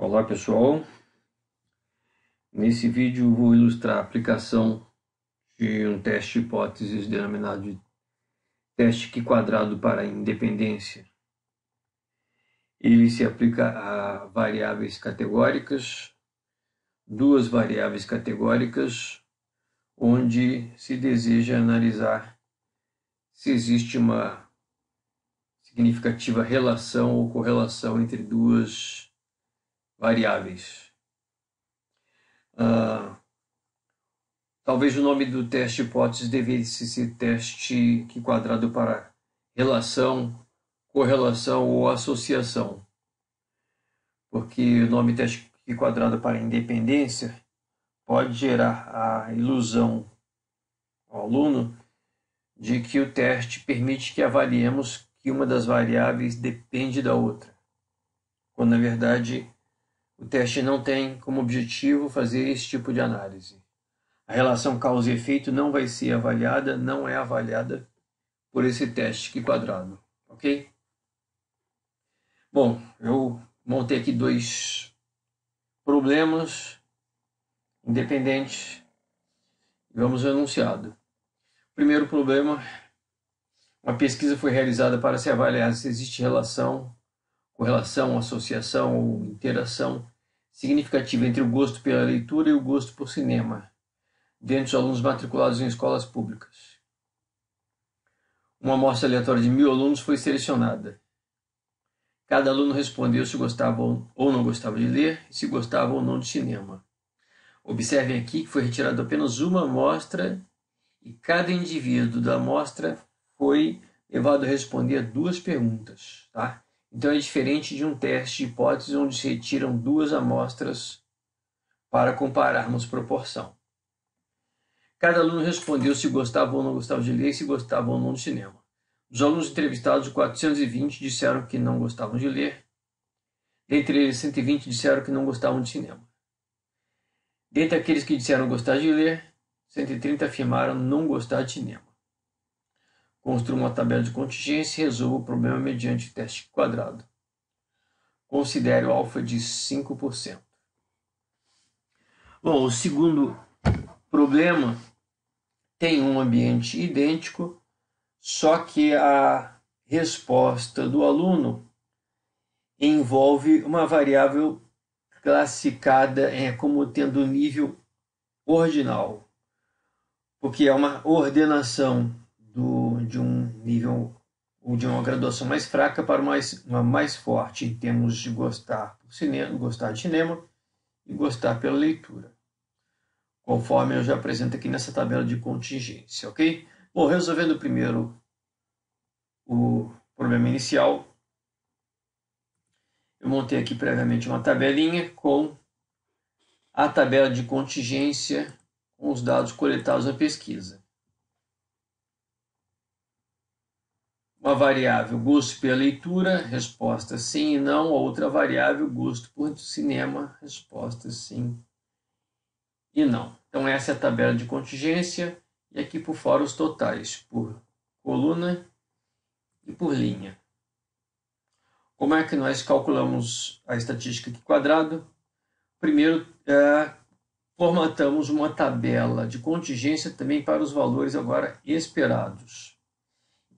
Olá pessoal, nesse vídeo vou ilustrar a aplicação de um teste de hipóteses denominado de teste Q² para independência. Ele se aplica a variáveis categóricas, duas variáveis categóricas, onde se deseja analisar se existe uma significativa relação ou correlação entre duas variáveis. Talvez o nome do teste de hipóteses devesse ser teste Q² para relação, correlação ou associação, porque o nome teste Q² para independência pode gerar a ilusão ao aluno de que o teste permite que avaliemos que uma das variáveis depende da outra, quando na verdade o teste não tem como objetivo fazer esse tipo de análise. A relação causa e efeito não vai ser avaliada, não é avaliada por esse teste Q², ok? Bom, eu montei aqui dois problemas independentes e vamos ao enunciado. Primeiro problema, uma pesquisa foi realizada para se avaliar se existe relação, correlação, associação ou interação significativa entre o gosto pela leitura e o gosto por cinema dentre os alunos matriculados em escolas públicas. Uma amostra aleatória de 1000 alunos foi selecionada. Cada aluno respondeu se gostava ou não gostava de ler e se gostava ou não de cinema. Observem aqui que foi retirada apenas uma amostra e cada indivíduo da amostra foi levado a responder duas perguntas. Tá? Então é diferente de um teste de hipótese onde se retiram duas amostras para compararmos proporção. Cada aluno respondeu se gostava ou não gostava de ler e se gostava ou não de cinema. Dos alunos entrevistados, 420 disseram que não gostavam de ler. Dentre eles, 120 disseram que não gostavam de cinema. Dentre aqueles que disseram gostar de ler, 130 afirmaram não gostar de cinema. Construa uma tabela de contingência e resolva o problema mediante teste Q². Considere o alfa de 5%. Bom, o segundo problema tem um ambiente idêntico, só que a resposta do aluno envolve uma variável classificada como tendo nível ordinal, porque é uma ordenação de um nível ou de uma graduação mais fraca para uma mais forte em termos de gostar de cinema e gostar pela leitura, conforme eu já apresento aqui nessa tabela de contingência, ok? Bom, resolvendo primeiro o problema inicial, eu montei aqui previamente uma tabelinha com a tabela de contingência com os dados coletados na pesquisa. Uma variável gosto pela leitura, resposta sim e não. A outra variável gosto por cinema, resposta sim e não. Então essa é a tabela de contingência e aqui por fora os totais por coluna e por linha. Como é que nós calculamos a estatística Q²? Primeiro, formatamos uma tabela de contingência também para os valores agora esperados.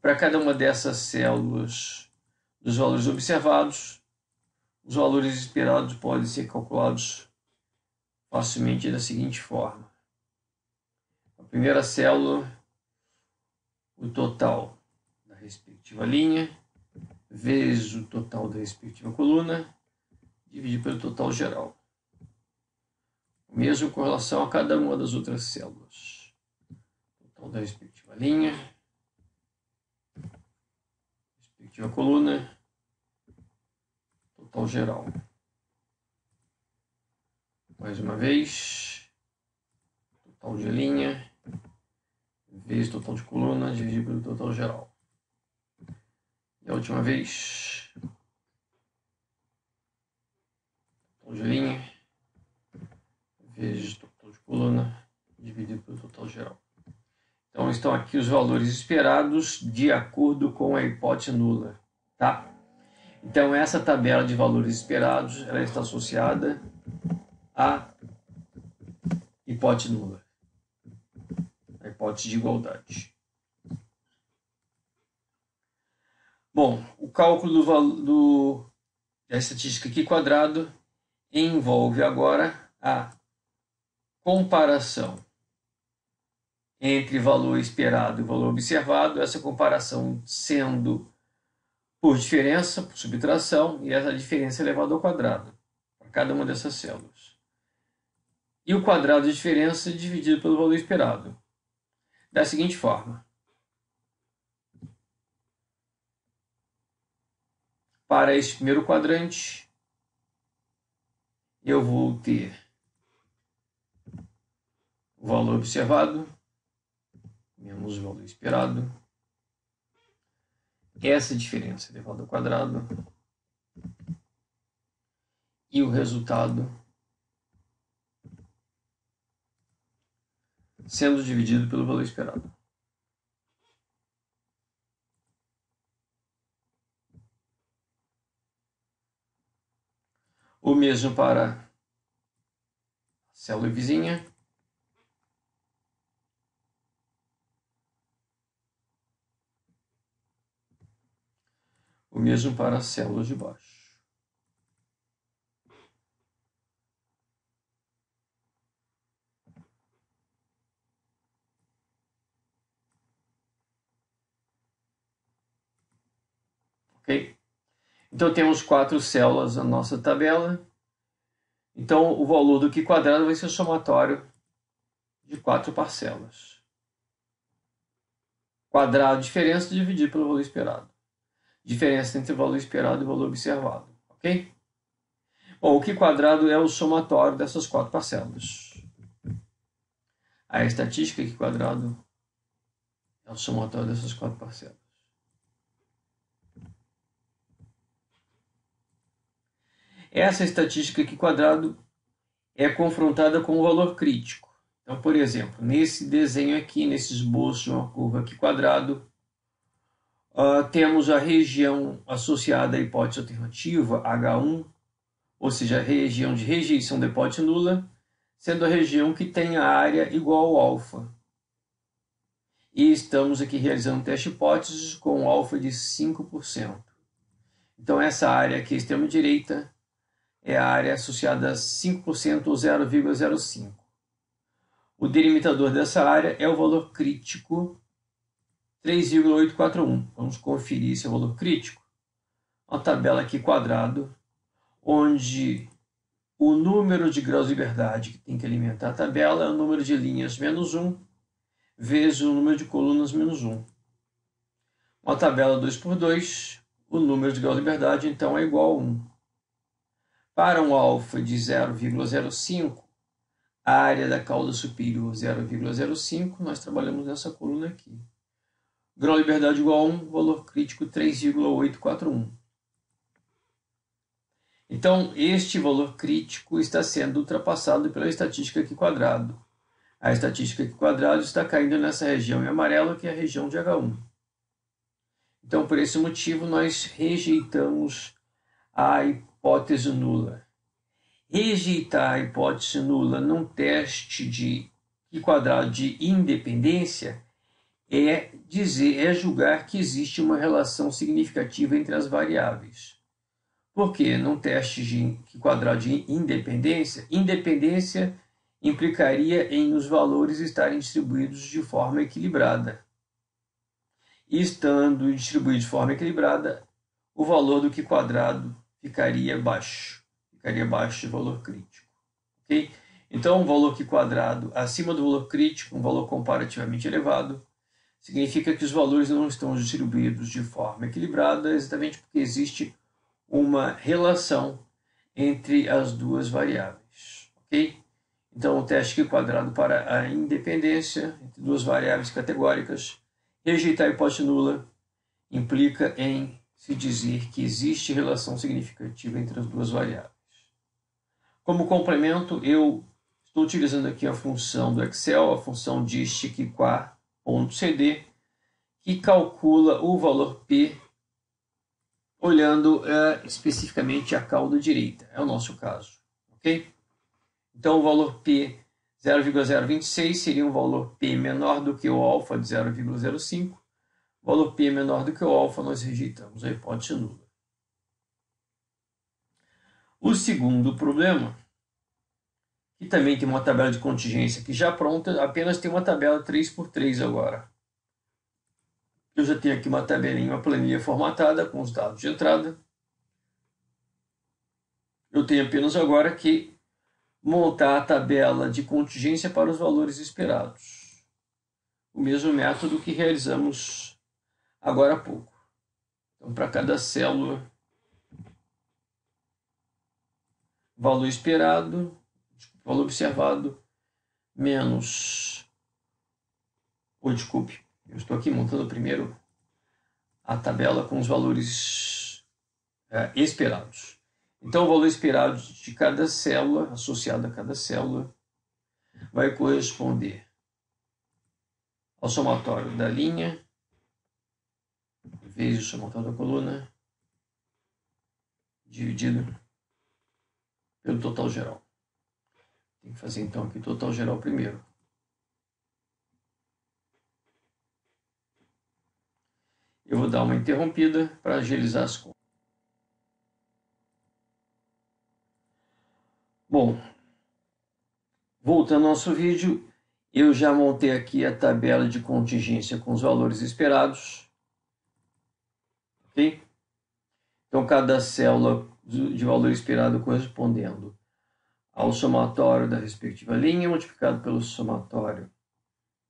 Para cada uma dessas células dos valores observados, os valores esperados podem ser calculados facilmente da seguinte forma. A primeira célula, o total da respectiva linha, vezes o total da respectiva coluna, dividido pelo total geral. O mesmo com relação a cada uma das outras células. Total da respectiva linha, respectiva coluna, total geral. Mais uma vez, total de linha, vezes total de coluna, dividido pelo total geral. E a última vez, total de linha, vezes total de coluna, dividido pelo total geral. Então estão aqui os valores esperados de acordo com a hipótese nula. Tá? Então, essa tabela de valores esperados, ela está associada à hipótese nula, a hipótese de igualdade. Bom, o cálculo da estatística Q quadrado envolve agora a comparação entre valor esperado e valor observado, essa comparação sendo por diferença, por subtração, e essa diferença elevada ao quadrado, para cada uma dessas células. E o quadrado de diferença dividido pelo valor esperado. Da seguinte forma. Para este primeiro quadrante, eu vou ter o valor observado menos o valor esperado. Essa diferença elevada ao quadrado. E o resultado sendo dividido pelo valor esperado. O mesmo para a célula vizinha. O mesmo para as células de baixo. Ok? Então, temos 4 células na nossa tabela. Então, o valor do Q quadrado vai ser o somatório de 4 parcelas. Quadrado de diferença dividido pelo valor esperado. Diferença entre o valor esperado e o valor observado. Ok? Bom, o Q quadrado é o somatório dessas 4 parcelas. A estatística Q quadrado é o somatório dessas 4 parcelas. Essa estatística Q quadrado é confrontada com o valor crítico. Então, por exemplo, nesse desenho aqui, nesse esboço de uma curva Q quadrado, temos a região associada à hipótese alternativa, H1, ou seja, a região de rejeição da hipótese nula, sendo a região que tem a área igual ao alfa. E estamos aqui realizando teste hipóteses com alfa de 5%. Então, essa área aqui à extrema direita é a área associada a 5% ou 0,05. O delimitador dessa área é o valor crítico 3,841. Vamos conferir esse valor crítico. Uma tabela aqui quadrado, onde o número de graus de liberdade que tem que alimentar a tabela é o número de linhas menos 1 vezes o número de colunas menos 1. Uma tabela 2×2, o número de graus de liberdade então é igual a 1. Para um alfa de 0,05, a área da cauda superior 0,05, nós trabalhamos nessa coluna aqui. Grau de liberdade igual a 1, valor crítico 3,841. Então, este valor crítico está sendo ultrapassado pela estatística Q quadrado. A estatística Q quadrado está caindo nessa região em amarelo, que é a região de H1. Então, por esse motivo, nós rejeitamos a hipótese nula. Rejeitar a hipótese nula num teste de Q quadrado de independência é julgar que existe uma relação significativa entre as variáveis. Porque num teste de Q quadrado de independência, independência implicaria em os valores estarem distribuídos de forma equilibrada. E estando distribuídos de forma equilibrada, o valor do Q quadrado ficaria baixo de valor crítico. Okay? Então, um valor Q quadrado acima do valor crítico, um valor comparativamente elevado, significa que os valores não estão distribuídos de forma equilibrada, exatamente porque existe uma relação entre as duas variáveis. Okay? Então, o teste Q quadrado para a independência entre duas variáveis categóricas, rejeitar a hipótese nula, implica em se dizer que existe relação significativa entre as duas variáveis. Como complemento, eu estou utilizando aqui a função do Excel, a função disticquar.cd, que calcula o valor P, olhando especificamente a cauda direita. É o nosso caso. Ok? Então, o valor P 0,026 seria um valor P menor do que o alfa de 0,05. O valor P menor do que o alfa, nós rejeitamos a hipótese nula. O segundo problema, que também tem uma tabela de contingência aqui já pronta, apenas tem uma tabela 3x3 agora. Eu já tenho aqui uma tabelinha, uma planilha formatada com os dados de entrada. Eu tenho apenas agora que montar a tabela de contingência para os valores esperados. O mesmo método que realizamos agora há pouco. Então, para cada célula, valor esperado, valor observado, menos... desculpe, eu estou aqui montando primeiro a tabela com os valores esperados. Então, o valor esperado de cada célula, associado a cada célula, vai corresponder ao somatório da linha vezes o somatório da coluna, dividido pelo total geral. Tem que fazer, então, aqui o total geral primeiro. Eu vou dar uma interrompida para agilizar as contas. Bom, voltando ao nosso vídeo, eu já montei aqui a tabela de contingência com os valores esperados. Ok? Então, cada célula de valor esperado correspondendo ao somatório da respectiva linha, multiplicado pelo somatório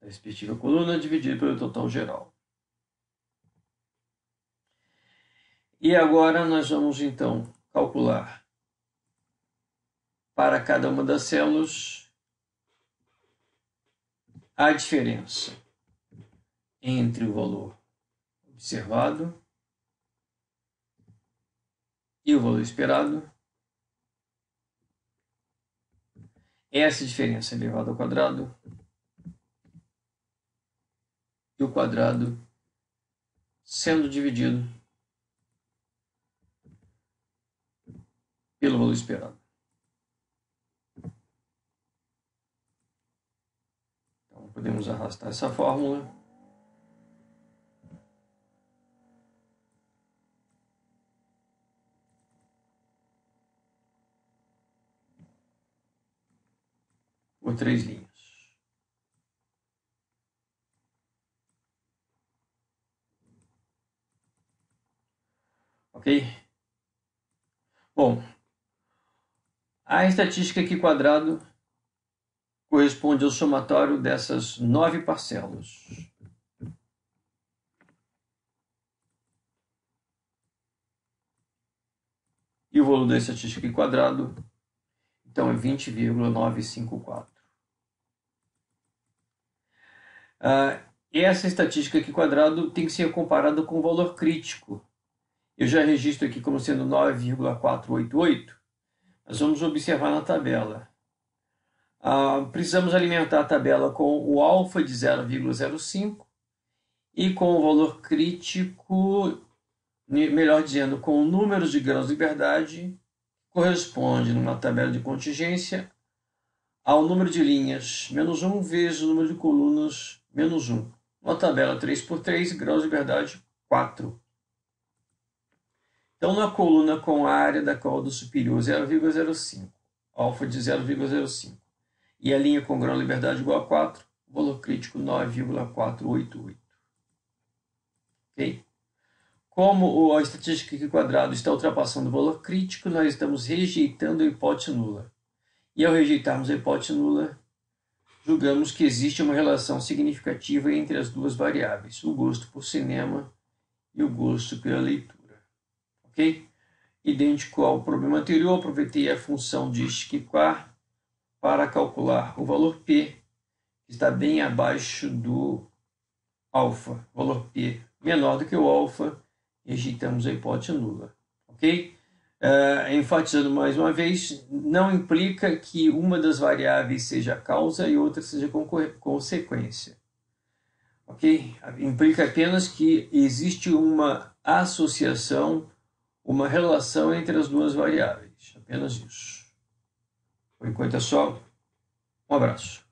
da respectiva coluna, dividido pelo total geral. E agora nós vamos, então, calcular para cada uma das células a diferença entre o valor observado e o valor esperado. Essa diferença é elevada ao quadrado e o quadrado sendo dividido pelo valor esperado. Então, podemos arrastar essa fórmula. Por 3 linhas. Ok? Bom, a estatística aqui quadrado corresponde ao somatório dessas 9 parcelas. E o valor da estatística aqui quadrado, então, é 20,954. Essa estatística aqui quadrado tem que ser comparada com o valor crítico. Eu já registro aqui como sendo 9,488. Nós vamos observar na tabela. Precisamos alimentar a tabela com o alfa de 0,05 e com o valor crítico, melhor dizendo, com o número de graus de liberdade, corresponde numa tabela de contingência ao número de linhas menos 1 vezes o número de colunas menos 1. Uma tabela 3x3, graus de liberdade 4. Então, na coluna com a área da cauda superior 0,05, alfa de 0,05, e a linha com grau de liberdade igual a 4, valor crítico 9,488. Ok? Como a estatística aqui quadrado está ultrapassando o valor crítico, nós estamos rejeitando a hipótese nula. E ao rejeitarmos a hipótese nula, julgamos que existe uma relação significativa entre as duas variáveis, o gosto por cinema e o gosto pela leitura. Ok? Idêntico ao problema anterior, aproveitei a função de esquivar para calcular o valor P, que está bem abaixo do alfa. Valor P menor do que o alfa, rejeitamos a hipótese nula. Ok? Enfatizando mais uma vez, não implica que uma das variáveis seja causa e outra seja consequência. Ok? Implica apenas que existe uma associação uma relação entre as duas variáveis. Apenas isso. Por enquanto é só. Um abraço.